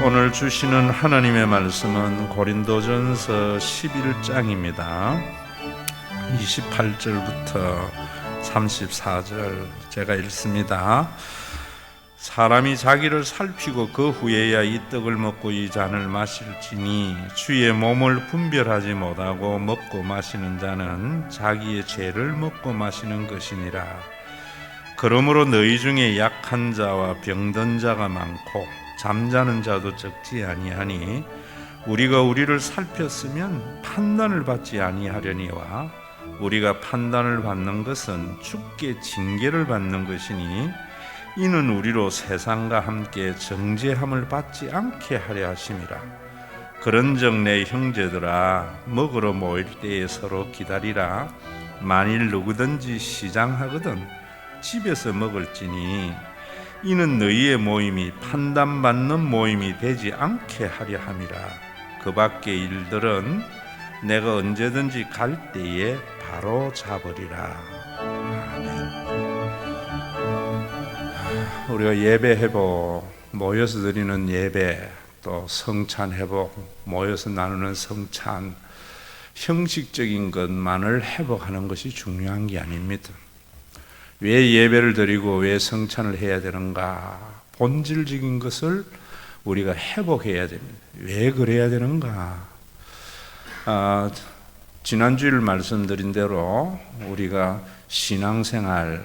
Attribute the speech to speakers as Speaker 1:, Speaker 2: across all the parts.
Speaker 1: 오늘 주시는 하나님의 말씀은 고린도전서 11장입니다. 28절부터 34절 제가 읽습니다. 사람이 자기를 살피고 그 후에야 이 떡을 먹고 이 잔을 마실지니 주의 몸을 분별하지 못하고 먹고 마시는 자는 자기의 죄를 먹고 마시는 것이니라. 그러므로 너희 중에 약한 자와 병든 자가 많고 잠자는 자도 적지 아니하니 우리가 우리를 살폈으면 판단을 받지 아니하려니와 우리가 판단을 받는 것은 주께 징계를 받는 것이니 이는 우리로 세상과 함께 정죄함을 받지 않게 하려 하심이라. 그런즉 내 형제들아 먹으러 모일 때에 서로 기다리라. 만일 누구든지 시장하거든 집에서 먹을지니 이는 너희의 모임이 판단받는 모임이 되지 않게 하려 함이라. 그 밖의 일들은 내가 언제든지 갈 때에 바로 잡으리라. 아멘. 우리가 예배 회복, 모여서 드리는 예배, 또 성찬 회복, 모여서 나누는 성찬, 형식적인 것만을 회복하는 것이 중요한 게 아닙니다. 왜 예배를 드리고 왜 성찬을 해야 되는가? 본질적인 것을 우리가 회복해야 됩니다. 왜 그래야 되는가? 지난주일 말씀드린 대로 우리가 신앙생활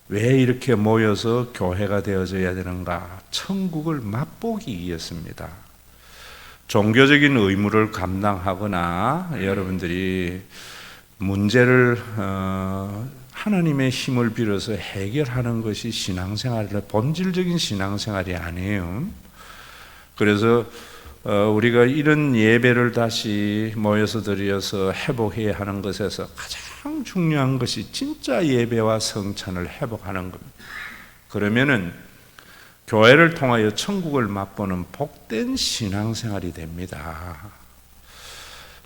Speaker 1: 왜 이렇게 모여서 교회가 되어져야 되는가? 천국을 맛보기 위해서입니다. 종교적인 의무를 감당하거나 여러분들이 문제를 하나님의 힘을 빌어서 해결하는 것이 신앙생활의 본질적인 신앙생활이 아니에요. 그래서 우리가 이런 예배를 다시 모여서 드려서 회복해야 하는 것에서 가장 중요한 것이 진짜 예배와 성찬을 회복하는 겁니다. 그러면은 교회를 통하여 천국을 맛보는 복된 신앙생활이 됩니다.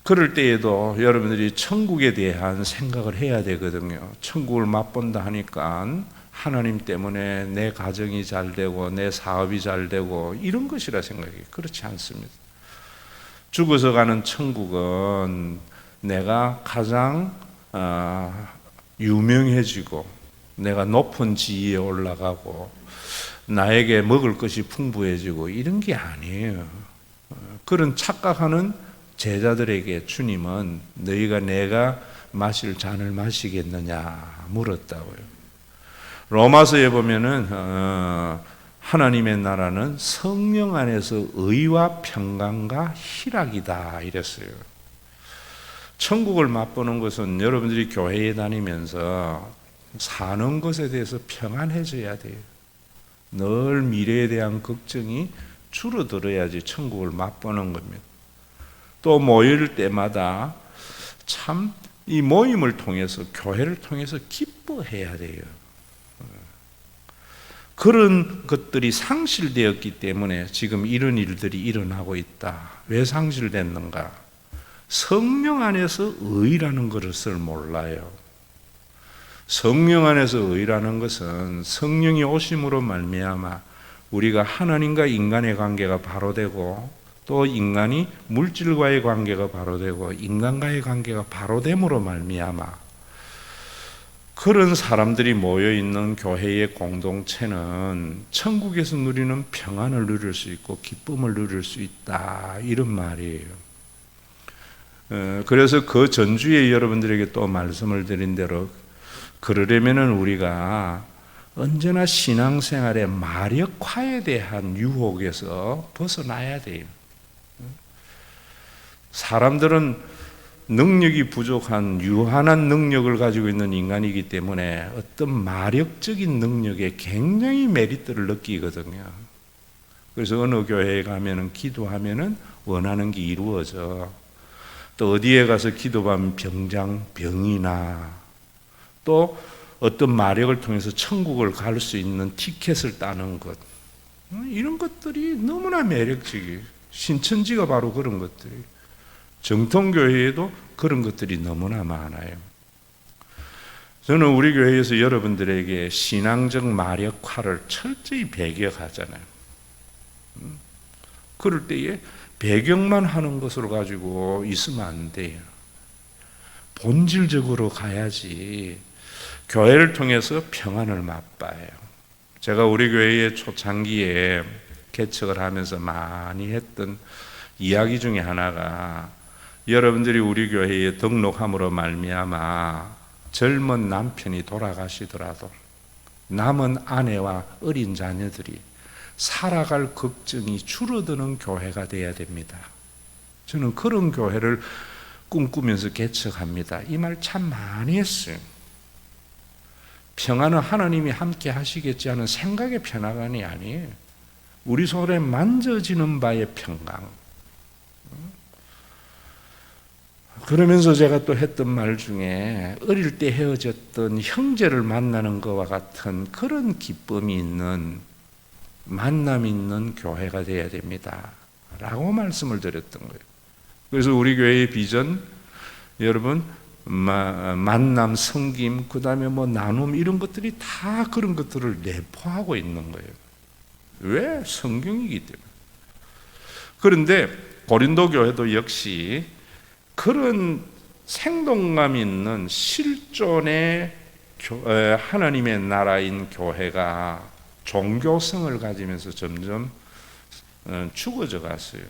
Speaker 1: 그럴 때에도 여러분들이 천국에 대한 생각을 해야 되거든요. 천국을 맛본다 하니까 하나님 때문에 내 가정이 잘 되고 내 사업이 잘 되고 이런 것이라 생각해요. 그렇지 않습니다. 죽어서 가는 천국은 내가 가장 유명해지고 내가 높은 지위에 올라가고 나에게 먹을 것이 풍부해지고 이런 게 아니에요. 그런 착각하는 제자들에게 주님은 너희가 내가 마실 잔을 마시겠느냐 물었다고요. 로마서에 보면은 하나님의 나라는 성령 안에서 의와 평강과 희락이다 이랬어요. 천국을 맛보는 것은 여러분들이 교회에 다니면서 사는 것에 대해서 평안해져야 돼요. 늘 미래에 대한 걱정이 줄어들어야지 천국을 맛보는 겁니다. 또 모일 때마다 참 이 모임을 통해서 교회를 통해서 기뻐해야 돼요. 그런 것들이 상실되었기 때문에 지금 이런 일들이 일어나고 있다. 왜 상실됐는가? 성령 안에서 의라는 것을 몰라요. 성령 안에서 의라는 것은 성령이 오심으로 말미암아 우리가 하나님과 인간의 관계가 바로 되고 또 인간이 물질과의 관계가 바로 되고 인간과의 관계가 바로 됨으로 말미암아 그런 사람들이 모여있는 교회의 공동체는 천국에서 누리는 평안을 누릴 수 있고 기쁨을 누릴 수 있다 이런 말이에요. 그래서 그 전주에 여러분들에게 또 말씀을 드린 대로 그러려면 우리가 언제나 신앙생활의 마력화에 대한 유혹에서 벗어나야 돼요. 사람들은 능력이 부족한 유한한 능력을 가지고 있는 인간이기 때문에 어떤 마력적인 능력에 굉장히 메리트를 느끼거든요. 그래서 어느 교회에 가면은 기도하면은 원하는 게 이루어져. 또 어디에 가서 기도하면 병이 나. 또 어떤 마력을 통해서 천국을 갈 수 있는 티켓을 따는 것. 이런 것들이 너무나 매력적이에요. 신천지가 바로 그런 것들이에요. 정통교회에도 그런 것들이 너무나 많아요. 저는 우리 교회에서 여러분들에게 신앙적 마력화를 철저히 배격하잖아요. 그럴 때에 배경만 하는 것으로 가지고 있으면 안 돼요. 본질적으로 가야지 교회를 통해서 평안을 맛봐요. 제가 우리 교회의 초창기에 개척을 하면서 많이 했던 이야기 중에 하나가, 여러분들이 우리 교회에 등록함으로 말미암아 젊은 남편이 돌아가시더라도 남은 아내와 어린 자녀들이 살아갈 걱정이 줄어드는 교회가 되어야 됩니다. 저는 그런 교회를 꿈꾸면서 개척합니다. 이 말 참 많이 했어요. 평안은 하나님이 함께 하시겠지 하는 생각의 평안이 아니에요. 우리 손에 만져지는 바의 평강. 그러면서 제가 또 했던 말 중에, 어릴 때 헤어졌던 형제를 만나는 것과 같은 그런 기쁨이 있는, 만남이 있는 교회가 되어야 됩니다 라고 말씀을 드렸던 거예요. 그래서 우리 교회의 비전, 여러분, 만남, 섬김, 그 다음에 나눔, 이런 것들이 다 그런 것들을 내포하고 있는 거예요. 왜? 성경이기 때문에. 그런데 고린도 교회도 역시 그런 생동감 있는 실존의 하나님의 나라인 교회가 종교성을 가지면서 점점 죽어져 갔어요.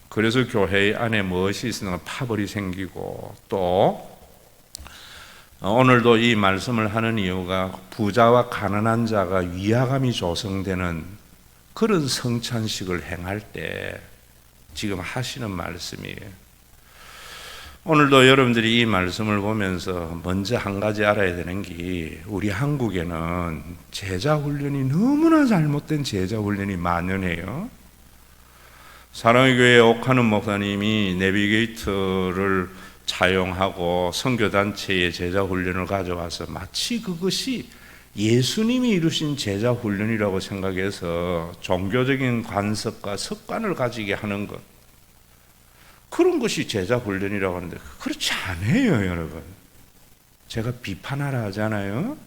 Speaker 1: 그래서 교회 안에 무엇이 있으나 파벌이 생기고, 또 오늘도 이 말씀을 하는 이유가 부자와 가난한 자가 위화감이 조성되는 그런 성찬식을 행할 때 지금 하시는 말씀이에요. 오늘도 여러분들이 이 말씀을 보면서 먼저 한 가지 알아야 되는 게, 우리 한국에는 제자 훈련이 너무나 잘못된 제자 훈련이 만연해요. 사랑의 교회 옥하는 목사님이 내비게이터를 차용하고 선교단체의 제자 훈련을 가져와서 마치 그것이 예수님이 이루신 제자 훈련이라고 생각해서 종교적인 관습과 습관을 가지게 하는 것, 그런 것이 제자 훈련이라고 하는데 그렇지 않아요, 여러분. 제가 비판하라 하잖아요.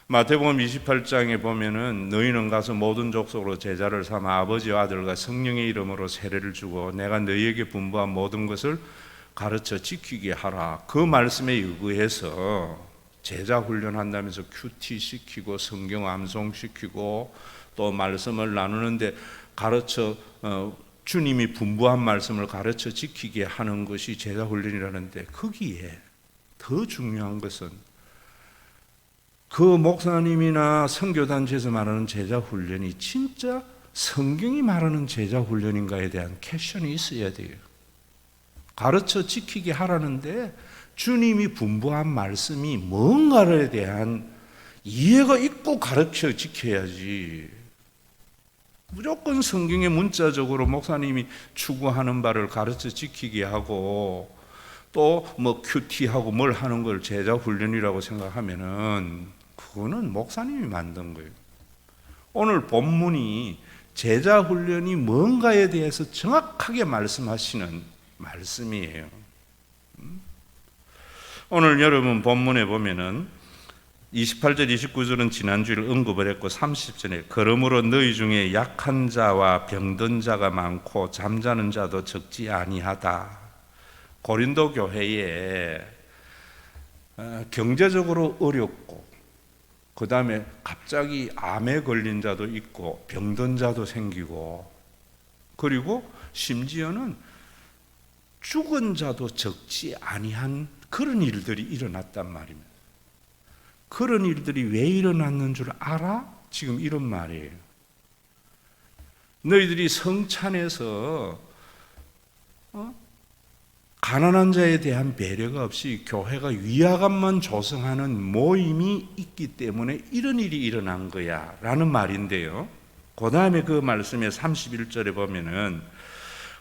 Speaker 1: 마태복음 28장에 보면은 너희는 가서 모든 족속으로 제자를 삼아 아버지와 아들과 성령의 이름으로 세례를 주고 내가 너희에게 분부한 모든 것을 가르쳐 지키게 하라. 그 말씀에 의거해서 제자 훈련한다면서 큐티 시키고 성경 암송시키고 또 말씀을 나누는데 가르쳐 주님이 분부한 말씀을 가르쳐 지키게 하는 것이 제자 훈련이라는데, 거기에 더 중요한 것은 그 목사님이나 선교단체에서 말하는 제자 훈련이 진짜 성경이 말하는 제자 훈련인가에 대한 퀘션이 있어야 돼요. 가르쳐 지키게 하라는데 주님이 분부한 말씀이 뭔가에 대한 이해가 있고 가르쳐 지켜야지, 무조건 성경의 문자적으로 목사님이 추구하는 바를 가르쳐 지키게 하고 또 큐티하고 뭘 하는 걸 제자 훈련이라고 생각하면은 그거는 목사님이 만든 거예요. 오늘 본문이 제자 훈련이 뭔가에 대해서 정확하게 말씀하시는 말씀이에요. 오늘 여러분 본문에 보면은 28절 29절은 지난주에 언급을 했고 30절에 그러므로 너희 중에 약한 자와 병든 자가 많고 잠자는 자도 적지 아니하다. 고린도 교회에 경제적으로 어렵고 그 다음에 갑자기 암에 걸린 자도 있고 병든 자도 생기고, 그리고 심지어는 죽은 자도 적지 아니한 그런 일들이 일어났단 말입니다. 그런 일들이 왜 일어났는 줄 알아? 지금 이런 말이에요. 너희들이 성찬에서 가난한 자에 대한 배려가 없이 교회가 위화감만 조성하는 모임이 있기 때문에 이런 일이 일어난 거야 라는 말인데요, 그 다음에 그 말씀의 31절에 보면은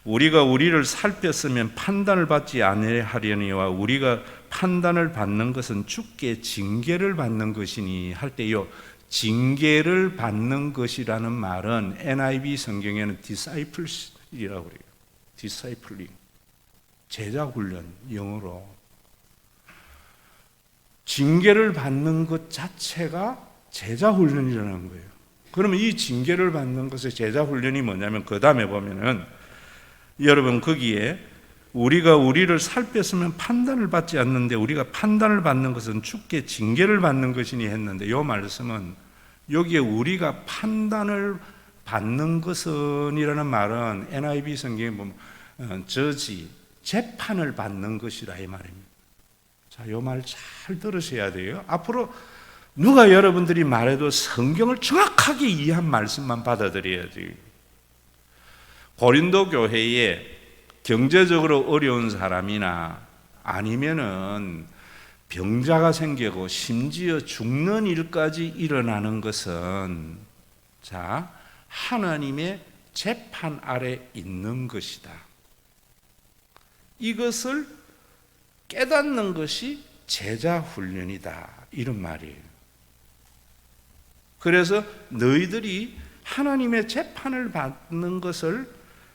Speaker 1: 우리가 우리를 살폈으면 판단을 받지 아니하려니와 우리가 판단을 받는 것은 주께 징계를 받는 것이니 할 때요, 징계를 받는 것이라는 말은 NIV 성경에는 disciples이라고 그래요. discipling, 제자 훈련, 영어로 징계를 받는 것 자체가 제자 훈련이라는 거예요. 그러면 이 징계를 받는 것의 제자 훈련이 뭐냐면 그 다음에 보면은 여러분 거기에 우리가 우리를 살폈으면 판단을 받지 않는데 우리가 판단을 받는 것은 주께 징계를 받는 것이니 했는데 이 말씀은 여기에 우리가 판단을 받는 것은 이라는 말은 NIV 성경에 보면 저지 재판을 받는 것이라 이 말입니다. 자, 이 말 잘 들으셔야 돼요. 앞으로 누가 여러분들이 말해도 성경을 정확하게 이해한 말씀만 받아들여야 돼요. 고린도 교회에 경제적으로 어려운 사람이나 아니면은 병자가 생기고 심지어 죽는 일까지 일어나는 것은 자, 하나님의 재판 아래 있는 것이다. 이것을 깨닫는 것이 제자 훈련이다. 이런 말이에요. 그래서 너희들이 하나님의 재판을 받는 것을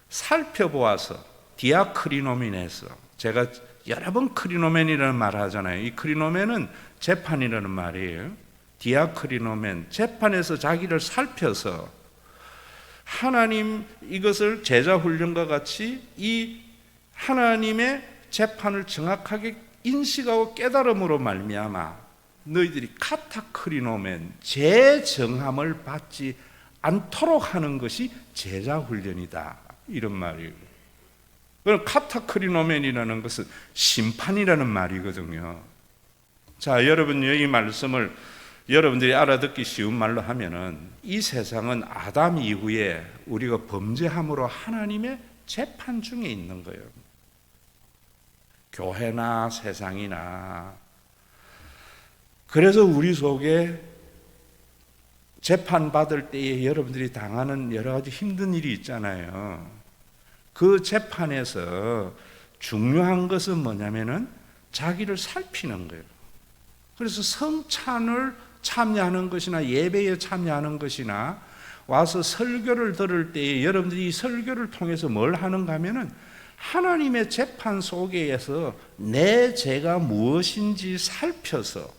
Speaker 1: 살펴보아서 디아크리노멘에서 제가 여러 번 크리노멘이라는 말을 하잖아요. 이 크리노멘은 재판이라는 말이에요. 디아크리노멘, 재판에서 자기를 살펴서 하나님 이것을 제자 훈련과 같이 이 하나님의 재판을 정확하게 인식하고 깨달음으로 말미암아 너희들이 카타크리노멘, 재정함을 받지 않도록 하는 것이 제자 훈련이다. 이런 말이에요. 그럼 카타크리노멘이라는 것은 심판이라는 말이거든요. 자, 여러분 이 말씀을 여러분들이 알아듣기 쉬운 말로 하면은 이 세상은 아담 이후에 우리가 범죄함으로 하나님의 재판 중에 있는 거예요. 교회나 세상이나. 그래서 우리 속에 재판받을 때에 여러분들이 당하는 여러 가지 힘든 일이 있잖아요. 그 재판에서 중요한 것은 뭐냐면은 자기를 살피는 거예요. 그래서 성찬을 참여하는 것이나 예배에 참여하는 것이나 와서 설교를 들을 때에 여러분들이 이 설교를 통해서 뭘 하는가 하면은 하나님의 재판 속에서 내 죄가 무엇인지 살펴서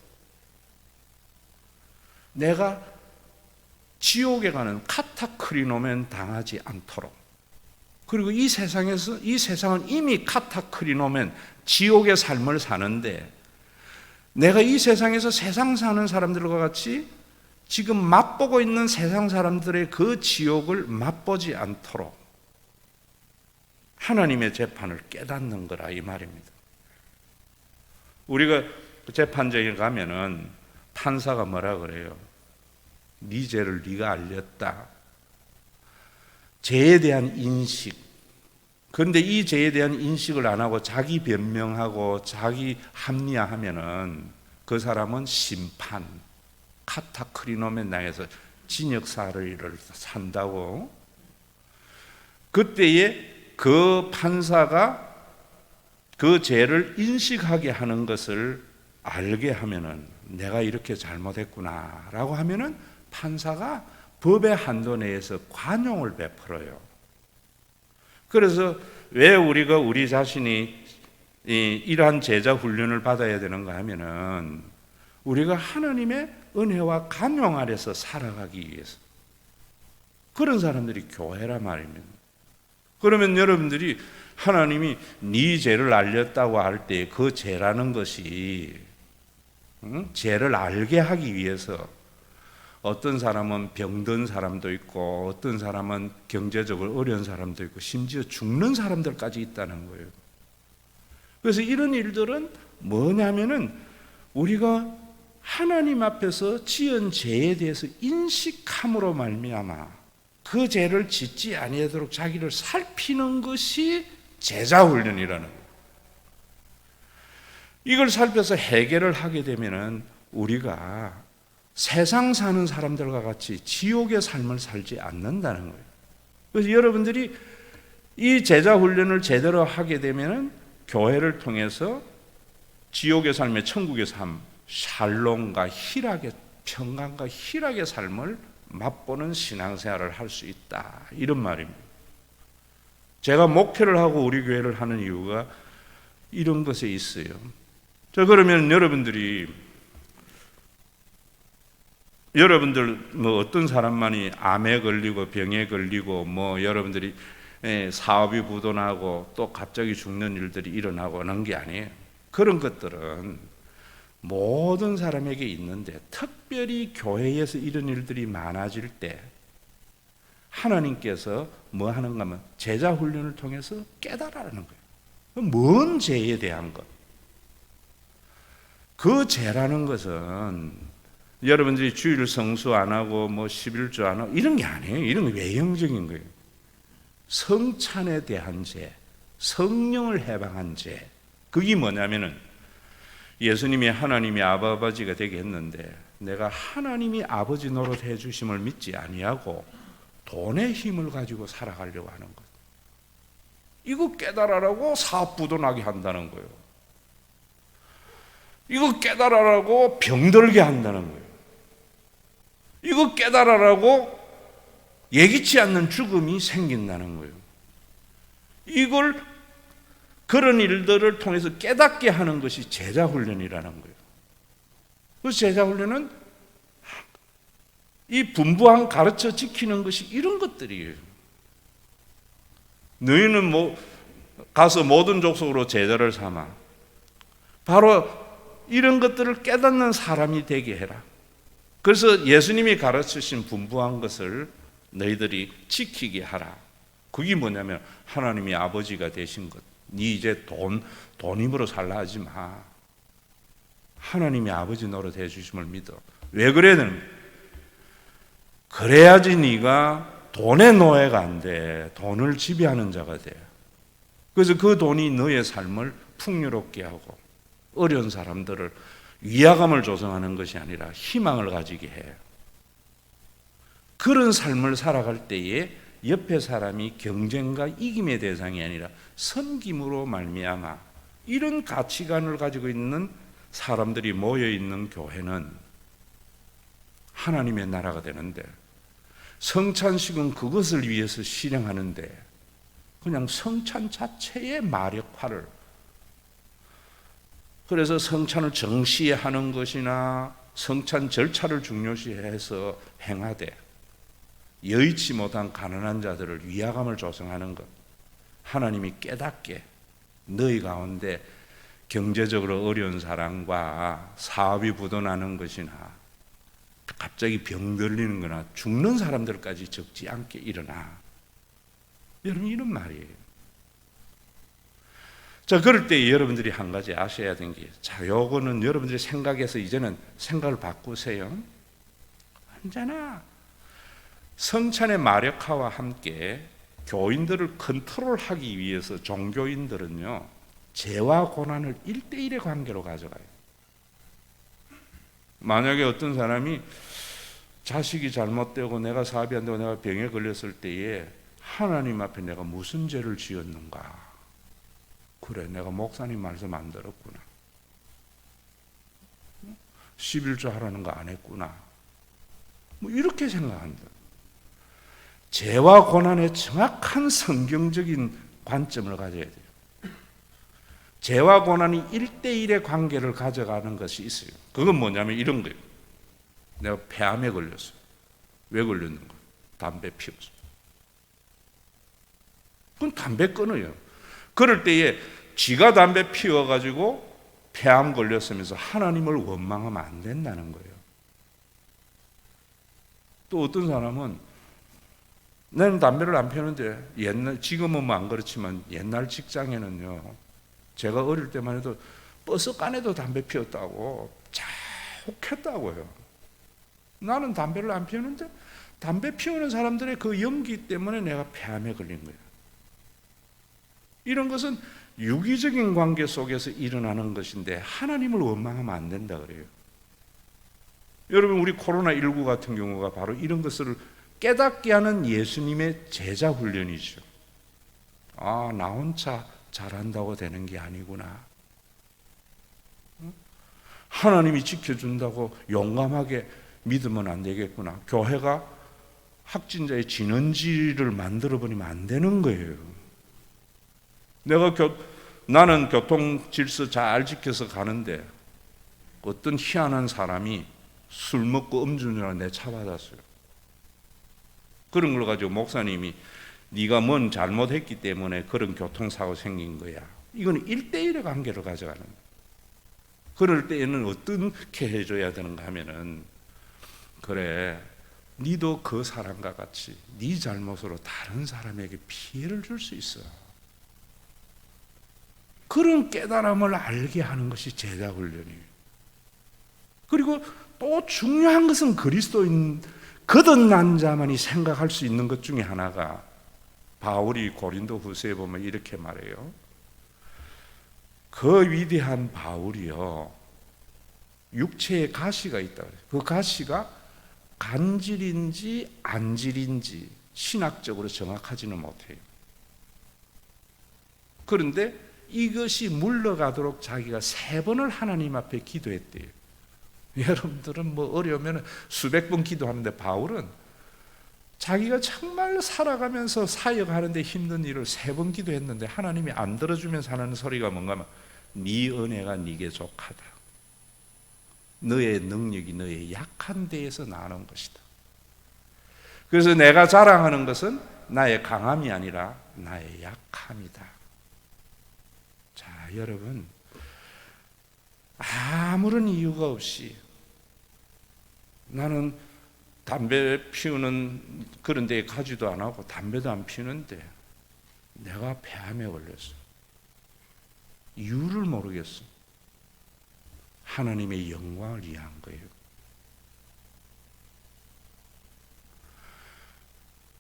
Speaker 1: 내가 지옥에 가는 카타크리노멘 당하지 않도록, 그리고 이 세상은 이미 카타크리노멘 지옥의 삶을 사는데 내가 이 세상에서 세상 사는 사람들과 같이 지금 맛보고 있는 세상 사람들의 그 지옥을 맛보지 않도록 하나님의 재판을 깨닫는 거라 이 말입니다. 우리가 재판정에 가면은 판사가 뭐라 그래요? 네 죄를 네가 알렸다. 죄에 대한 인식. 그런데 이 죄에 대한 인식을 안 하고 자기 변명하고 자기 합리화하면은 그 사람은 심판, 카타크리노멘 당해서 징역사를 산다고. 그때에 그 판사가 그 죄를 인식하게 하는 것을 알게 하면은 내가 이렇게 잘못했구나라고 하면은 판사가 법의 한도 내에서 관용을 베풀어요. 그래서 왜 우리가 우리 자신이 이러한 제자 훈련을 받아야 되는가 하면은 우리가 하나님의 은혜와 관용 아래서 살아가기 위해서. 그런 사람들이 교회란 말입니다. 그러면 여러분들이 하나님이 네 죄를 알렸다고 할 때 그 죄라는 것이 죄를 알게 하기 위해서 어떤 사람은 병든 사람도 있고 어떤 사람은 경제적으로 어려운 사람도 있고 심지어 죽는 사람들까지 있다는 거예요. 그래서 이런 일들은 뭐냐면은 우리가 하나님 앞에서 지은 죄에 대해서 인식함으로 말미암아 그 죄를 짓지 아니하도록 자기를 살피는 것이 제자 훈련이라는 거예요. 이걸 살펴서 해결을 하게 되면은 우리가 세상 사는 사람들과 같이 지옥의 삶을 살지 않는다는 거예요. 그래서 여러분들이 이 제자 훈련을 제대로 하게 되면은 교회를 통해서 지옥의 삶의 천국의 삶, 샬롬과 희락의 평강과 희락의 삶을 맛보는 신앙생활을 할 수 있다. 이런 말입니다. 제가 목회를 하고 우리 교회를 하는 이유가 이런 것에 있어요. 자, 그러면 여러분들이 여러분들 뭐 어떤 사람만이 암에 걸리고 병에 걸리고 여러분들이 사업이 부도나고 또 갑자기 죽는 일들이 일어나고 하는 게 아니에요. 그런 것들은 모든 사람에게 있는데, 특별히 교회에서 이런 일들이 많아질 때 하나님께서 뭐 하는가 하면 제자 훈련을 통해서 깨달으라는 거예요. 먼 죄에 대한 것. 그 죄라는 것은 여러분들이 주일 성수 안 하고 11조 안 하고 이런 게 아니에요. 이런 게 외형적인 거예요. 성찬에 대한 죄, 성령을 해방한 죄. 그게 뭐냐면은 예수님이 하나님이 아버지가 되게 했는데 내가 하나님이 아버지 노릇해 주심을 믿지 아니하고 돈의 힘을 가지고 살아가려고 하는 것. 이거 깨달으라고 사업부도 나게 한다는 거예요. 이거 깨달으라고 병들게 한다는 거예요. 이거 깨달으라고 예기치 않는 죽음이 생긴다는 거예요. 이걸 그런 일들을 통해서 깨닫게 하는 것이 제자훈련이라는 거예요. 그래서 제자훈련은 이 분부한 가르쳐 지키는 것이 이런 것들이에요. 너희는 가서 모든 족속으로 제자를 삼아. 바로 이런 것들을 깨닫는 사람이 되게 해라. 그래서 예수님이 가르치신 분부한 것을 너희들이 지키게 하라. 그게 뭐냐면 하나님이 아버지가 되신 것. 네 이제 돈 힘으로 살라 하지 마. 하나님이 아버지 노릇 해주심을 믿어. 왜 그래는? 그래야지 네가 돈의 노예가 안 돼. 돈을 지배하는 자가 돼. 그래서 그 돈이 너의 삶을 풍요롭게 하고 어려운 사람들을 위화감을 조성하는 것이 아니라 희망을 가지게 해요. 그런 삶을 살아갈 때에 옆에 사람이 경쟁과 이김의 대상이 아니라 섬김으로 말미암아 이런 가치관을 가지고 있는 사람들이 모여있는 교회는 하나님의 나라가 되는데, 성찬식은 그것을 위해서 실행하는데 그냥 성찬 자체의 마력화를, 그래서 성찬을 정시하는 것이나 성찬 절차를 중요시해서 행하되 여의치 못한 가난한 자들을 위화감을 조성하는 것. 하나님이 깨닫게 너희 가운데 경제적으로 어려운 사람과 사업이 부도나는 것이나 갑자기 병 걸리는 거나 죽는 사람들까지 적지 않게 일어나. 여러분, 이런 말이에요. 자, 그럴 때 여러분들이 한 가지 아셔야 되는 게, 자, 요거는 여러분들이 생각해서 이제는 생각을 바꾸세요. 언제나 성찬의 마력화와 함께 교인들을 컨트롤하기 위해서 종교인들은요, 죄와 고난을 1대1의 관계로 가져가요. 만약에 어떤 사람이 자식이 잘못되고 내가 사업이 안 되고 내가 병에 걸렸을 때에 하나님 앞에 내가 무슨 죄를 지었는가? 그래, 내가 목사님 말씀 안 들었구나. 11조 하라는 거 안 했구나. 이렇게 생각한다. 죄와 고난의 정확한 성경적인 관점을 가져야 돼요. 죄와 고난이 1대1의 관계를 가져가는 것이 있어요. 그건 뭐냐면 이런 거예요. 내가 폐암에 걸렸어요. 왜 걸렸는가? 담배 피웠어. 그건 담배 끊어요. 그럴 때에 지가 담배 피워가지고 폐암 걸렸으면서 하나님을 원망하면 안 된다는 거예요. 또 어떤 사람은 나는 담배를 안 피우는데 지금은 안 그렇지만 옛날 직장에는요, 제가 어릴 때만 해도 버스 간에도 담배 피웠다고 자욱했다고요. 나는 담배를 안 피우는데 담배 피우는 사람들의 그 연기 때문에 내가 폐암에 걸린 거예요. 이런 것은 유기적인 관계 속에서 일어나는 것인데 하나님을 원망하면 안 된다 그래요. 여러분, 우리 코로나19 같은 경우가 바로 이런 것을 깨닫게 하는 예수님의 제자 훈련이죠. 아, 나 혼자 잘한다고 되는 게 아니구나. 하나님이 지켜준다고 용감하게 믿으면 안 되겠구나. 교회가 확진자의 진원지를 만들어버리면 안 되는 거예요. 나는 교통 질서 잘 지켜서 가는데 어떤 희한한 사람이 술 먹고 음주운전하고 내 차 받았어요. 그런 걸 가지고 목사님이 네가 뭔 잘못했기 때문에 그런 교통사고 생긴 거야. 이건 1대1의 관계를 가져가는 거예요. 그럴 때에는 어떻게 해줘야 되는가 하면은, 그래, 니도 그 사람과 같이 네 잘못으로 다른 사람에게 피해를 줄 수 있어. 그런 깨달음을 알게 하는 것이 제자 훈련이에요. 그리고 또 중요한 것은 그리스도인 거듭난 자만이 생각할 수 있는 것 중에 하나가, 바울이 고린도 후서에 보면 이렇게 말해요. 그 위대한 바울이요, 육체에 가시가 있다. 그 가시가 간질인지 안질인지 신학적으로 정확하지는 못해요. 그런데 이것이 물러가도록 자기가 3번을 하나님 앞에 기도했대요. 여러분들은 뭐 어려우면 수백 번 기도하는데, 바울은 자기가 정말 살아가면서 사역하는데 힘든 일을 3번 기도했는데 하나님이 안 들어주면서 하는 소리가 뭔가 하면, 네 은혜가 네게 족하다. 너의 능력이 너의 약한 데에서 나는 것이다. 그래서 내가 자랑하는 것은 나의 강함이 아니라 나의 약함이다. 자, 여러분, 아무런 이유가 없이 나는 담배 피우는 그런 데에 가지도 안 하고 담배도 안 피우는데 내가 폐암에 걸렸어. 이유를 모르겠어. 하나님의 영광을 위한 거예요.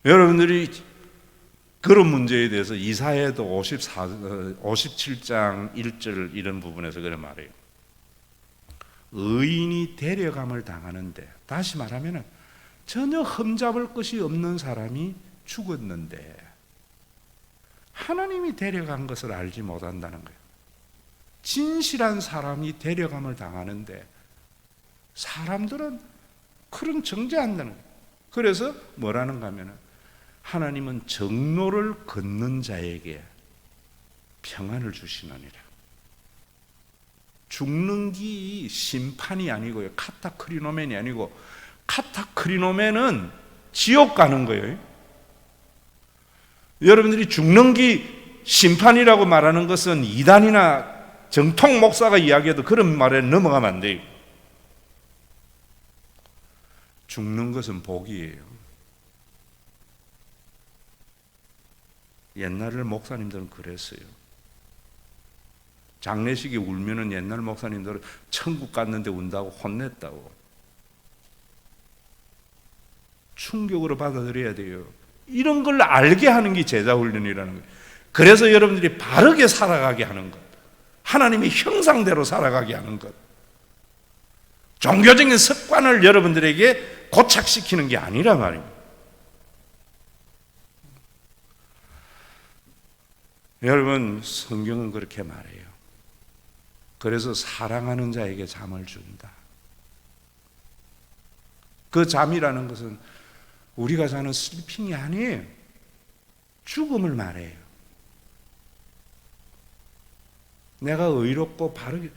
Speaker 1: 여러분들이 그런 문제에 대해서 이사야도 57장 1절 이런 부분에서 그런 말해요. 의인이 데려감을 당하는데, 다시 말하면 전혀 흠잡을 것이 없는 사람이 죽었는데 하나님이 데려간 것을 알지 못한다는 거예요. 진실한 사람이 데려감을 당하는데 사람들은 그런 정죄한다는 거예요. 그래서 뭐라는가 하면, 하나님은 정로를 걷는 자에게 평안을 주시느니라. 죽는 기 심판이 아니고요, 카타크리노멘이 아니고, 카타크리노멘은 지옥 가는 거예요. 여러분들이 죽는 기 심판이라고 말하는 것은 이단이나 정통 목사가 이야기해도 그런 말에 넘어가면 안 돼요. 죽는 것은 복이에요. 옛날 목사님들은 그랬어요. 장례식에 울면은 옛날 목사님들은 천국 갔는데 운다고 혼냈다고. 충격으로 받아들여야 돼요. 이런 걸 알게 하는 게 제자 훈련이라는 거예요. 그래서 여러분들이 바르게 살아가게 하는 것, 하나님의 형상대로 살아가게 하는 것, 종교적인 습관을 여러분들에게 고착시키는 게 아니라 말입니다. 여러분, 성경은 그렇게 말해요. 그래서 사랑하는 자에게 잠을 준다. 그 잠이라는 것은 우리가 자는 슬리핑이 아니에요. 죽음을 말해요. 내가 의롭고 바르게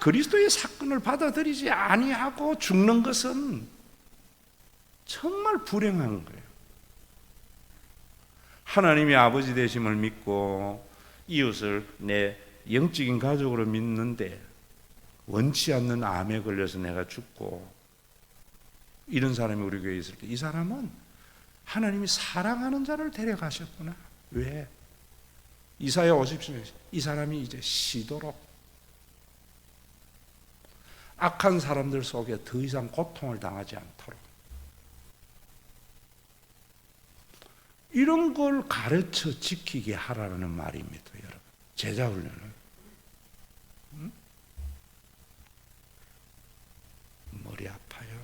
Speaker 1: 그리스도의 사건을 받아들이지 아니하고 죽는 것은 정말 불행한 거예요. 하나님의 아버지 되심을 믿고 이웃을 내 영적인 가족으로 믿는데 원치 않는 암에 걸려서 내가 죽고, 이런 사람이 우리 교회에 있을 때, 이 사람은 하나님이 사랑하는 자를 데려가셨구나. 왜? 이사야 50장, 이 사람이 이제 쉬도록, 악한 사람들 속에 더 이상 고통을 당하지 않도록, 이런 걸 가르쳐 지키게 하라는 말입니다, 여러분. 제자 훈련을. 머리 아파요.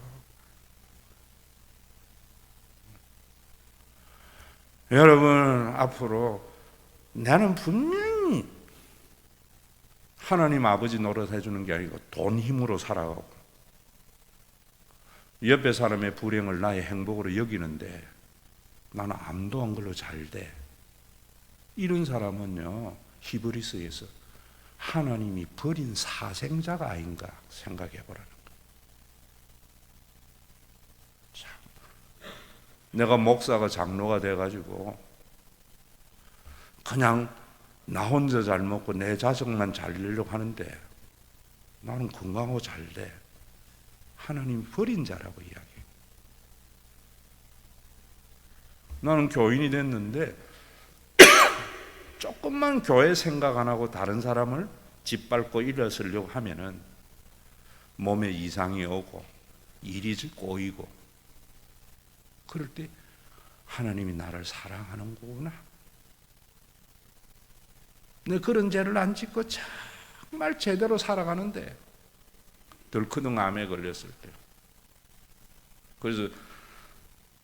Speaker 1: 여러분, 앞으로 나는 분명히 하나님 아버지 노릇해 주는 게 아니고 돈 힘으로 살아가고, 옆에 사람의 불행을 나의 행복으로 여기는데 나는 아무도 안 걸로 잘 돼. 이런 사람은요, 히브리서에서 하나님이 버린 사생자가 아닌가 생각해 보라는 거예요. 내가 목사가 장로가 돼가지고 그냥 나 혼자 잘 먹고 내 자식만 잘 되려고 하는데 나는 건강하고 잘 돼. 하나님 버린 자라고 이야기해요. 나는 교인이 됐는데 조금만 교회 생각 안 하고 다른 사람을 짓밟고 일어서려고 하면은 몸에 이상이 오고 일이 꼬이고, 그럴 때 하나님이 나를 사랑하는 거구나. 내 그런 죄를 안 짓고 정말 제대로 살아가는데 덜크덩 암에 걸렸을 때, 그래서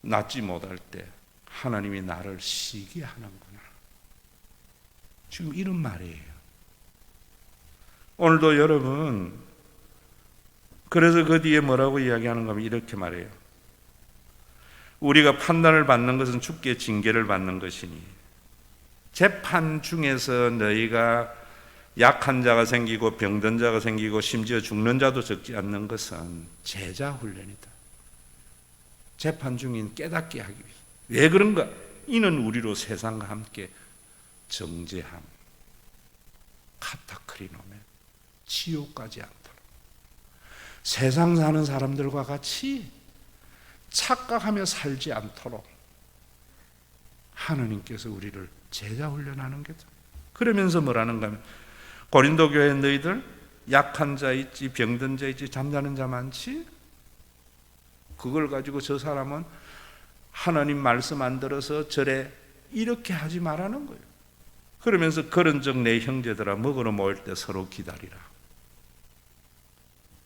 Speaker 1: 낫지 못할 때 하나님이 나를 시기하는구나. 지금 이런 말이에요. 오늘도 여러분, 그래서 그 뒤에 뭐라고 이야기하는가 하면 이렇게 말해요. 우리가 판단을 받는 것은 주께 징계를 받는 것이니 재판 중에서 너희가 약한 자가 생기고 병든 자가 생기고 심지어 죽는 자도 적지 않는 것은 제자 훈련이다. 재판 중인 깨닫게 하기 위해서. 왜 그런가? 이는 우리로 세상과 함께 정죄함, 카타크리노메, 지옥까지 않도록. 세상 사는 사람들과 같이 착각하며 살지 않도록 하나님께서 우리를 제자 훈련하는 거죠. 그러면서 뭐라는가 하면 고린도 교회 너희들 약한 자 있지, 병든 자 있지, 잠자는 자 많지? 그걸 가지고 저 사람은 하나님 말씀 안 들어서 저래, 이렇게 하지 말라는 거예요. 그러면서 그런 적 내 형제들아 먹으러 모일 때 서로 기다리라.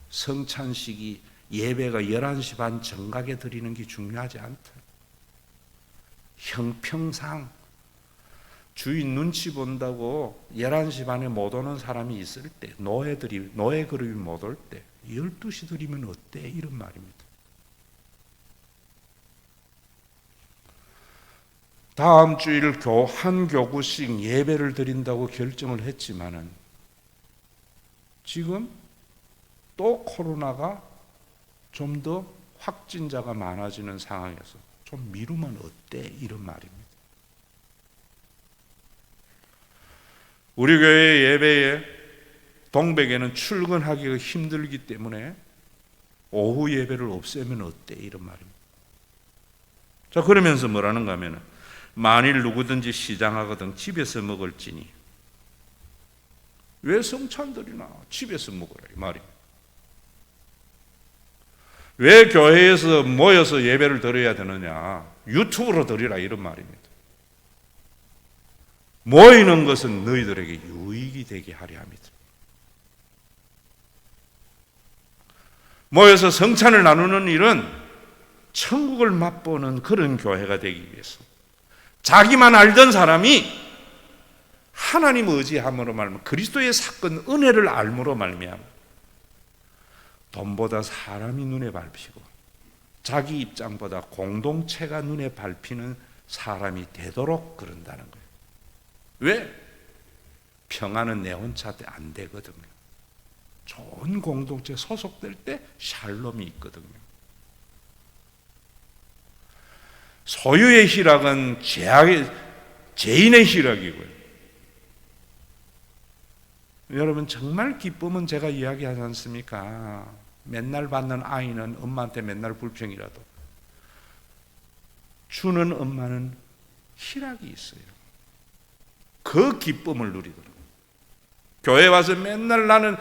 Speaker 1: 성찬식이 예배가 11시 반 정각에 드리는 게 중요하지 않다. 형평상 주인 눈치 본다고 11시 반에 못 오는 사람이 있을 때, 노예 그룹이 못 올 때 12시 드리면 어때? 이런 말입니다. 다음 주일 한 교구씩 예배를 드린다고 결정을 했지만은 지금 또 코로나가 좀 더 확진자가 많아지는 상황에서 좀 미루면 어때? 이런 말입니다. 우리 교회 예배에 동백에는 출근하기가 힘들기 때문에 오후 예배를 없애면 어때? 이런 말입니다. 자, 그러면서 뭐라는가 하면은 만일 누구든지 시장하거든 집에서 먹을지니. 왜 성찬들이나 집에서 먹으라 이 말입니다. 왜 교회에서 모여서 예배를 드려야 되느냐? 유튜브로 드리라 이런 말입니다. 모이는 것은 너희들에게 유익이 되게 하려 합니다. 모여서 성찬을 나누는 일은 천국을 맛보는 그런 교회가 되기 위해서, 자기만 알던 사람이 하나님 의지함으로 말미암아 그리스도의 사건 은혜를 알므로 말미암아 돈보다 사람이 눈에 밟히고 자기 입장보다 공동체가 눈에 밟히는 사람이 되도록 그런다는 거예요. 왜? 평안은 내 혼자 안 되거든요. 좋은 공동체 소속될 때 샬롬이 있거든요. 소유의 희락은 죄인의 희락이고요. 여러분, 정말 기쁨은 제가 이야기하지 않습니까? 맨날 받는 아이는 엄마한테 맨날 불평이라도 주는 엄마는 희락이 있어요. 그 기쁨을 누리더라고요. 교회 와서 맨날 나는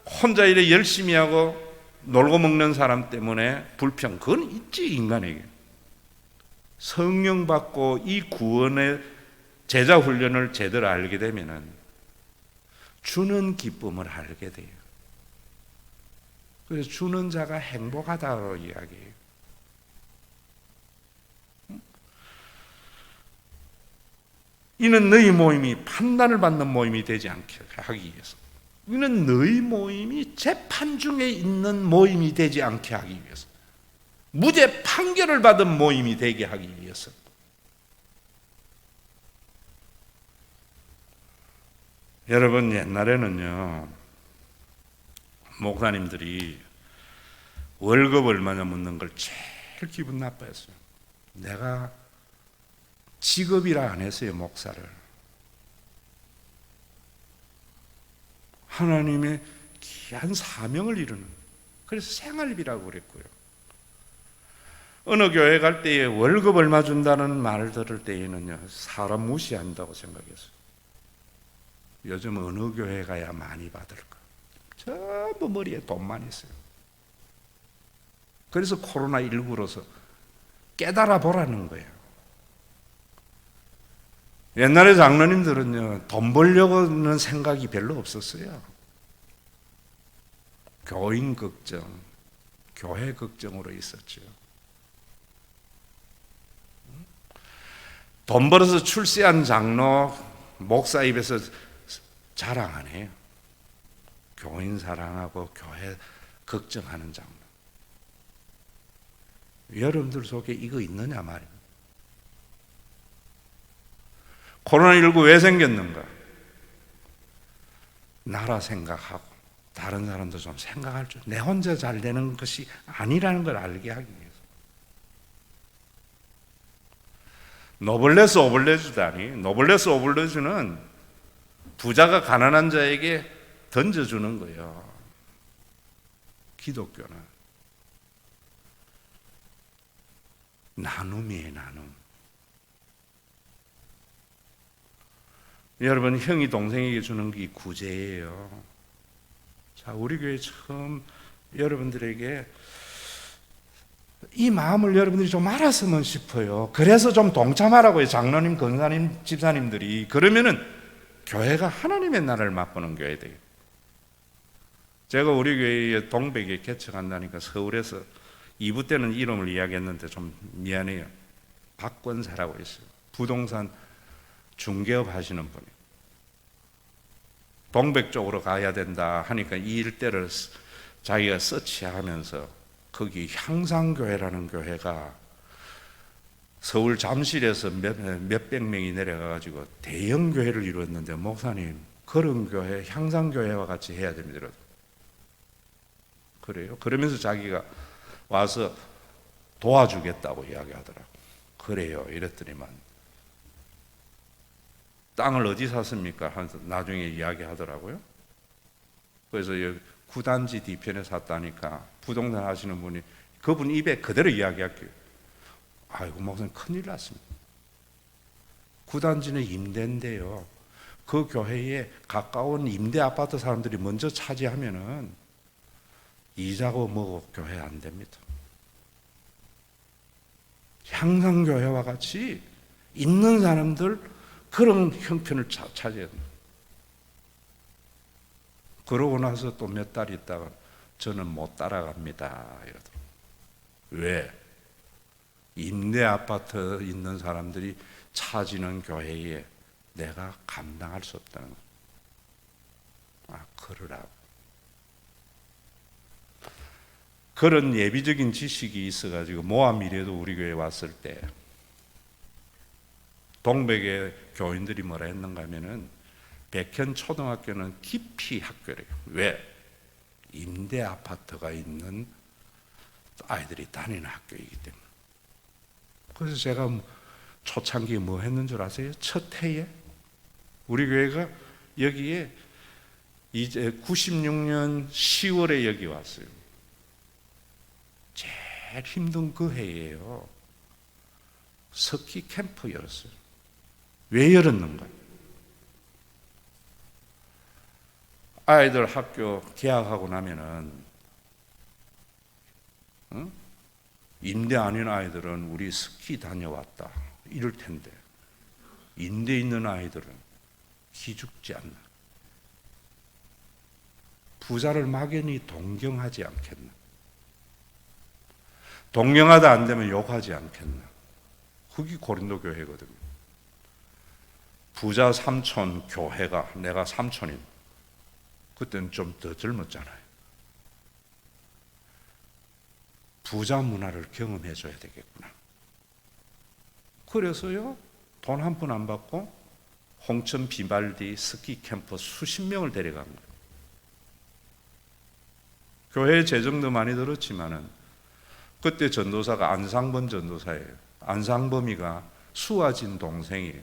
Speaker 1: 혼자 이래 열심히 하고 놀고 먹는 사람 때문에 불평, 그건 있지 인간에게. 성령 받고 이 구원의 제자 훈련을 제대로 알게 되면은 주는 기쁨을 알게 돼요. 그래서 주는 자가 행복하다고 이야기해요. 이는 너희 모임이 판단을 받는 모임이 되지 않게 하기 위해서, 이는 너희 모임이 재판 중에 있는 모임이 되지 않게 하기 위해서, 무죄 판결을 받은 모임이 되게 하기 위해서. 여러분, 옛날에는요 목사님들이 월급 얼마냐 묻는 걸 제일 기분 나빠했어요. 내가 직업이라 안 했어요, 목사를. 하나님의 귀한 사명을 이루는, 그래서 생활비라고 그랬고요. 어느 교회 갈 때에 월급 얼마 준다는 말 들을 때에는요, 사람 무시한다고 생각했어요. 요즘 어느 교회 가야 많이 받을까? 전부 머리에 돈만 있어요. 그래서 코로나19로서 깨달아 보라는 거예요. 옛날에 장로님들은요, 돈 벌려고는 생각이 별로 없었어요. 교인 걱정, 교회 걱정으로 있었죠. 돈 벌어서 출세한 장로, 목사 입에서 자랑 안 해요. 교인 사랑하고 교회 걱정하는 장로. 여러분들 속에 이거 있느냐 말이에요. 코로나19 왜 생겼는가? 나라 생각하고 다른 사람도 좀 생각할 줄, 내 혼자 잘 되는 것이 아니라는 걸 알게 하기 위해서. 노블레스 오블레주다니, 노블레스 오블레주는 부자가 가난한 자에게 던져주는 거예요. 기독교는 나눔이에요, 나눔. 여러분, 형이 동생에게 주는 게 구제예요. 자, 우리 교회 처음 여러분들에게 이 마음을 여러분들이 좀 알았으면 싶어요. 그래서 좀 동참하라고요. 장로님, 권사님, 집사님들이. 그러면은 교회가 하나님의 나라를 맛보는 교회 돼요. 제가 우리 교회에 동백에 개척한다니까 서울에서 2부 때는 이름을 이야기했는데 좀 미안해요. 박권사라고 있어요. 부동산 중개업 하시는 분이 동백 쪽으로 가야 된다 하니까 이 일대를 자기가 서치하면서 거기 향상교회라는 교회가 서울 잠실에서 몇백 명이 내려가가지고 대형 교회를 이루었는데, 목사님 그런 교회 향상교회와 같이 해야 됩니다. 그래요? 그러면서 자기가 와서 도와주겠다고 이야기하더라고. 그래요 이랬더니만 땅을 어디 샀습니까? 하면서 나중에 이야기하더라고요. 그래서 여기 구단지 뒤편에 샀다니까 부동산 하시는 분이 그분 입에 그대로 이야기할게요. 아이고 목사님 큰일 났습니다. 구단지는 임대인데요, 그 교회에 가까운 임대 아파트 사람들이 먼저 차지하면은 이자고 뭐고 교회 안 됩니다. 향상교회와 같이 있는 사람들 그런 형편을 차지해야 됩니다. 그러고 나서 또 몇 달 있다가 저는 못 따라갑니다 이러더라고요. 왜? 임대 아파트 있는 사람들이 차지는 교회에 내가 감당할 수 없다는 거예요. 아, 그러라고. 그런 예비적인 지식이 있어가지고 모함 이래도 우리 교회에 왔을 때 동백의 교인들이 뭐라 했는가 하면은 백현 초등학교는 깊이 학교래요. 왜? 임대 아파트가 있는 아이들이 다니는 학교이기 때문에. 그래서 제가 초창기에 뭐 했는 줄 아세요? 첫 해에 우리 교회가 여기에 이제 96년 10월에 여기 왔어요. 제일 힘든 그 해예요. 스키 캠프 열었어요. 왜 열었는가? 아이들 학교 개학하고 나면은 임대 아닌 아이들은 우리 스키 다녀왔다 이럴 텐데, 임대 있는 아이들은 기죽지 않나? 부자를 막연히 동경하지 않겠나? 동경하다 안 되면 욕하지 않겠나? 그게 고린도 교회거든요. 부자 삼촌 교회가, 내가 삼촌인, 그때는 좀 더 젊었잖아요. 부자 문화를 경험해 줘야 되겠구나. 그래서요, 돈 한 푼 안 받고 홍천 비발디 스키 캠프 수십 명을 데려간 거예요. 교회 재정도 많이 들었지만은 그때 전도사가 안상번 전도사예요. 안상범이가 수아진 동생이에요.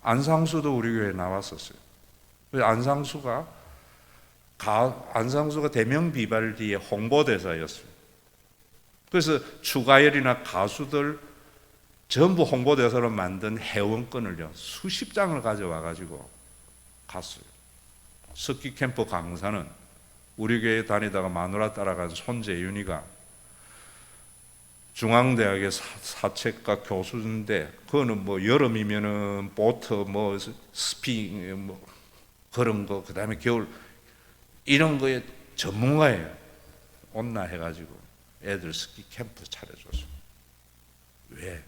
Speaker 1: 안상수도 우리 교회에 나왔었어요. 안상수가 대명 비발디의 홍보대사였어요. 그래서 추가열이나 가수들 전부 홍보대사로 만든 회원권을요 수십 장을 가져와 가지고 갔어요. 스키 캠프 강사는 우리 교회 다니다가 마누라 따라간 손재윤이가 중앙대학의 사책과 교수인데, 그거는 뭐 여름이면은 보트 뭐 스피 뭐 그런 거, 그 다음에 겨울 이런 거에 전문가예요. 온나 해가지고 애들 스키 캠프 차려줬어. 왜?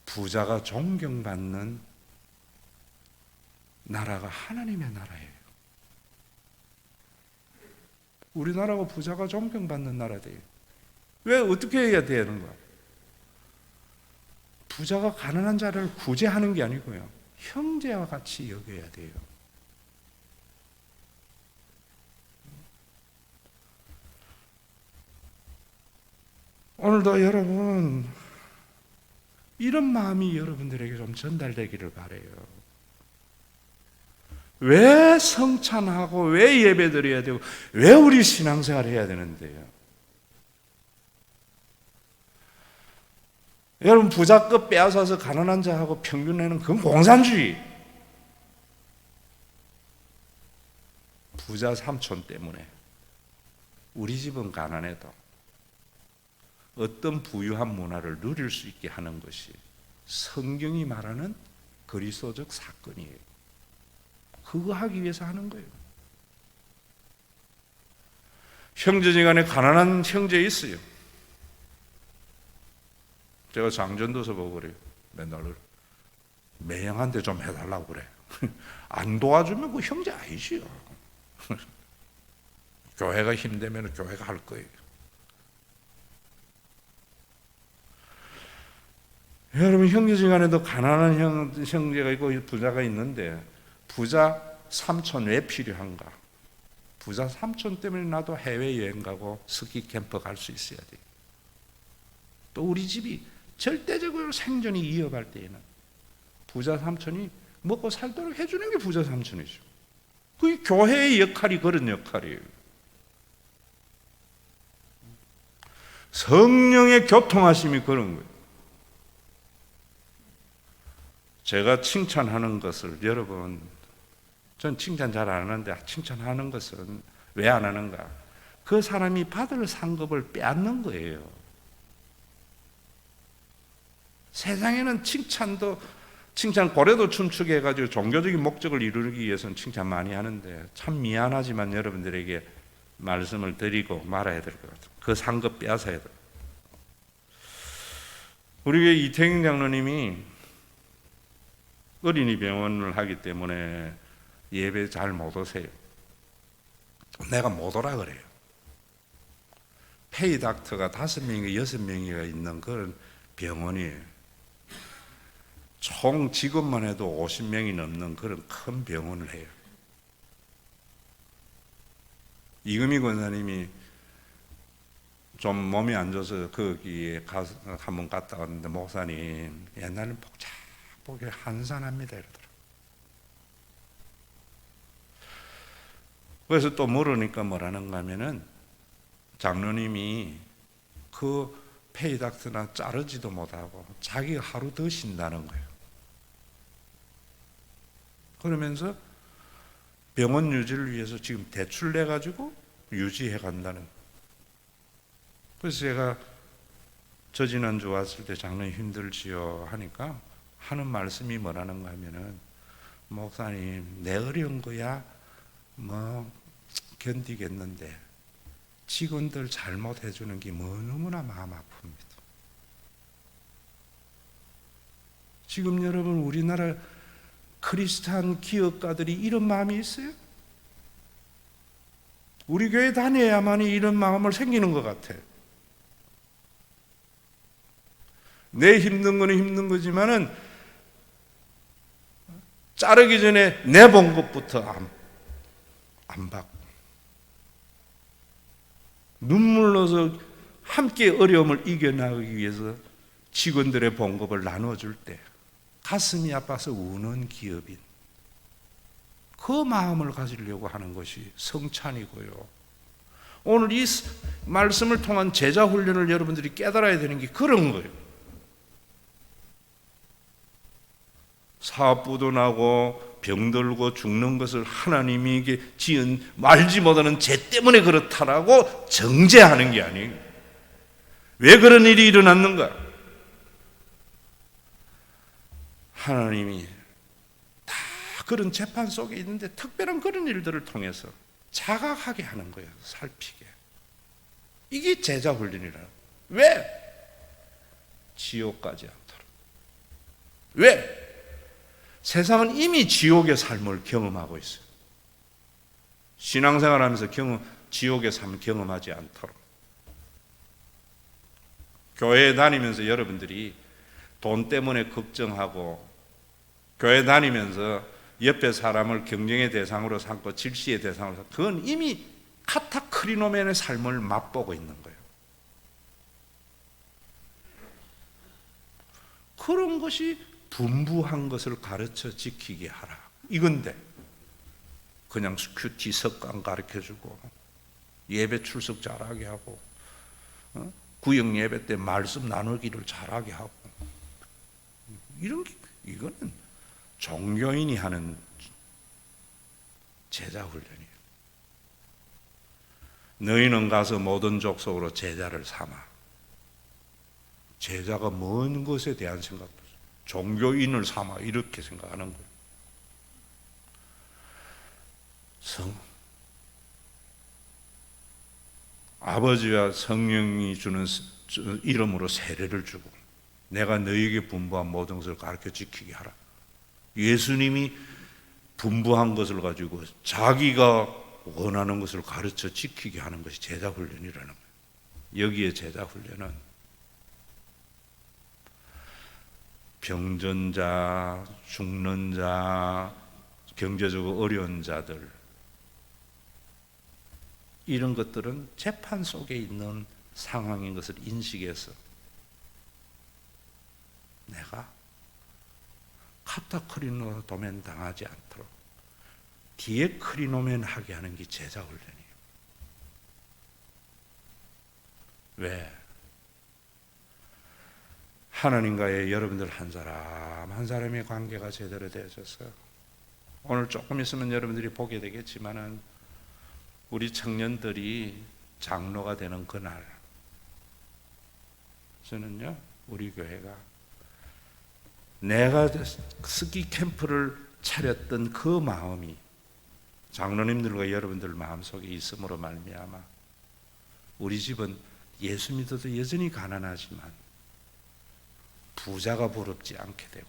Speaker 1: 부자가 존경받는 나라가 하나님의 나라예요. 우리나라가 부자가 존경받는 나라돼요. 왜? 어떻게 해야 되는 거야? 부자가 가난한 자를 구제하는 게 아니고요, 형제와 같이 여겨야 돼요. 오늘도 여러분 이런 마음이 여러분들에게 좀 전달되기를 바라요. 왜 성찬하고 왜 예배드려야 되고 왜 우리 신앙생활 해야 되는데요? 여러분 부자급 빼앗아서 가난한 자하고 평균내는 그건 공산주의. 부자 삼촌 때문에 우리 집은 가난해도 어떤 부유한 문화를 누릴 수 있게 하는 것이 성경이 말하는 그리스도적 사건이에요. 그거 하기 위해서 하는 거예요. 형제지간에 가난한 형제 있어요. 제가 장전도서 보고 그래요. 맨날 매형한테 좀 해달라고 그래. 안 도와주면 그 형제 아니지요. 교회가 힘들면 교회가 할 거예요. 여러분 형제지간에도 가난한 형제가 있고 부자가 있는데, 부자 삼촌 왜 필요한가? 부자 삼촌 때문에 나도 해외여행 가고 스키 캠프 갈 수 있어야 돼요. 또 우리 집이 절대적으로 생존이 이어갈 때에는 부자 삼촌이 먹고 살도록 해주는 게 부자 삼촌이죠. 그게 교회의 역할이 그런 역할이에요. 성령의 교통하심이 그런 거예요. 제가 칭찬하는 것을 여러분, 전 칭찬 잘 안 하는데 칭찬하는 것은 왜 안 하는가? 그 사람이 받을 상급을 빼앗는 거예요. 세상에는 칭찬 고래도 춤추게 해가지고 종교적인 목적을 이루기 위해서는 칭찬 많이 하는데, 참 미안하지만 여러분들에게 말씀을 드리고 말아야 될 것 같아요. 그 상급 빼앗아야 돼요. 우리 교회 이태경 장로님이 어린이 병원을 하기 때문에 예배 잘 못 오세요. 내가 못 오라 그래요. 페이 닥터가 5명이 6명이가 있는 그런 병원이에요. 총 직원만 해도 50명이 넘는 그런 큰 병원을 해요. 이금희 권사님이 좀 몸이 안 좋아서 거기에 한번 갔다 왔는데, 목사님 옛날에는 복잡하게 한산합니다 이러더라고요. 그래서 또 물으니까 뭐라는가 하면은, 장로님이 그 페이닥트나 자르지도 못하고 자기가 하루 더 쉰다는 거예요. 그러면서 병원 유지를 위해서 지금 대출 내가지고 유지해 간다는 거예요. 그래서 제가 저 지난주 왔을 때 장로님 힘들지요 하니까 하는 말씀이 뭐라는가 하면은, 목사님 내 어려운 거야 뭐 견디겠는데 직원들 잘못해 주는 게 너무나 마음 아픕니다. 지금 여러분 우리나라 크리스찬 기업가들이 이런 마음이 있어요? 우리 교회 다녀야만이 이런 마음을 생기는 것 같아요. 내 힘든 거는 힘든 거지만은 자르기 전에 내 본 것부터 안 받고 눈물 넣어서 함께 어려움을 이겨나가기 위해서 직원들의 봉급을 나눠줄 때 가슴이 아파서 우는 기업인, 그 마음을 가지려고 하는 것이 성찬이고요. 오늘 이 말씀을 통한 제자 훈련을 여러분들이 깨달아야 되는 게 그런 거예요. 사업부도 나고 병들고 죽는 것을 하나님이 이게 지은 말지 못하는 죄 때문에 그렇다라고 정죄하는 게 아니에요. 왜 그런 일이 일어났는가? 하나님이 다 그런 재판 속에 있는데 특별한 그런 일들을 통해서 자각하게 하는 거예요. 살피게. 이게 제자 훈련이라. 왜? 지옥 가지 않도록. 왜? 세상은 이미 지옥의 삶을 경험하고 있어요. 신앙생활하면서 지옥의 삶을 경험하지 않도록. 교회에 다니면서 여러분들이 돈 때문에 걱정하고, 교회 다니면서 옆에 사람을 경쟁의 대상으로 삼고 질시의 대상으로 삼고, 그건 이미 카타크리노멘의 삶을 맛보고 있는 거예요. 그런 것이 분부한 것을 가르쳐 지키게 하라, 이건데 그냥 큐티 석강 가르쳐주고 예배 출석 잘하게 하고 구역 예배 때 말씀 나누기를 잘하게 하고, 이런 게, 이거는 종교인이 하는 제자 훈련이에요. 너희는 가서 모든 족속으로 제자를 삼아. 제자가 먼 것에 대한 생각도 없어요. 종교인을 삼아, 이렇게 생각하는 거예요. 아버지와 성령이 주는 이름으로 세례를 주고 내가 너희에게 분부한 모든 것을 가르쳐 지키게 하라. 예수님이 분부한 것을 가지고 자기가 원하는 것을 가르쳐 지키게 하는 것이 제자 훈련이라는 거예요. 여기에 제자 훈련은 병든 자, 죽는 자, 경제적으로 어려운 자들, 이런 것들은 재판 속에 있는 상황인 것을 인식해서 내가 카타크리노멘 당하지 않도록 디에크리노멘 하게 하는 게 제자 훈련이에요. 왜? 하나님과의 여러분들 한 사람 한 사람의 관계가 제대로 되어져서, 오늘 조금 있으면 여러분들이 보게 되겠지만은 우리 청년들이 장로가 되는 그날, 저는요, 우리 교회가 내가 스키 캠프를 차렸던 그 마음이 장로님들과 여러분들 마음속에 있음으로 말미암아 우리 집은 예수 믿어도 여전히 가난하지만 부자가 부럽지 않게 되고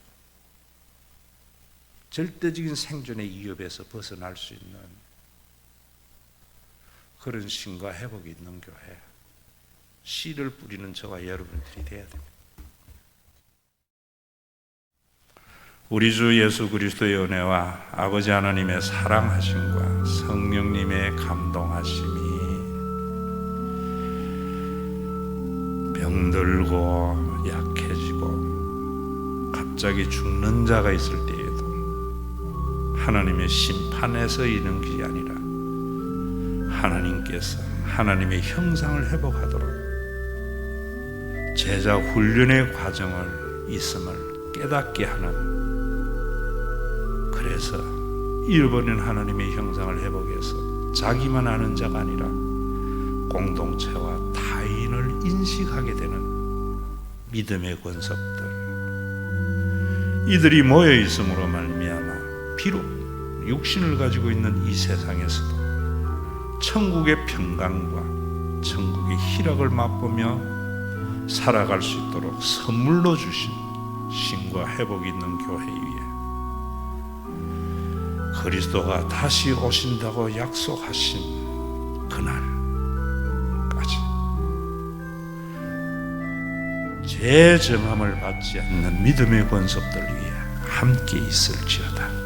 Speaker 1: 절대적인 생존의 위협에서 벗어날 수 있는 그런 신과 회복이 있는 교회, 씨를 뿌리는 저와 여러분들이 되어야 됩니다. 우리 주 예수 그리스도의 은혜와 아버지 하나님의 사랑하심과 성령님의 감동하심이 병들고 약해지고 갑자기 죽는 자가 있을 때에도 하나님의 심판에서 이는 것이 아니라 하나님께서 하나님의 형상을 회복하도록 제자 훈련의 과정을 있음을 깨닫게 하는, 그래서 잃어버린 하나님의 형상을 회복해서 자기만 아는 자가 아니라 공동체와 타인을 인식하게 되는 믿음의 권속들, 이들이 모여 있음으로 말미암아 비록 육신을 가지고 있는 이 세상에서도 천국의 평강과 천국의 희락을 맛보며 살아갈 수 있도록 선물로 주신 신과 회복이 있는 교회 위에 그리스도가 다시 오신다고 약속하신 그날까지 재정함을 받지 않는 믿음의 권속들 위에 함께 있을지어다.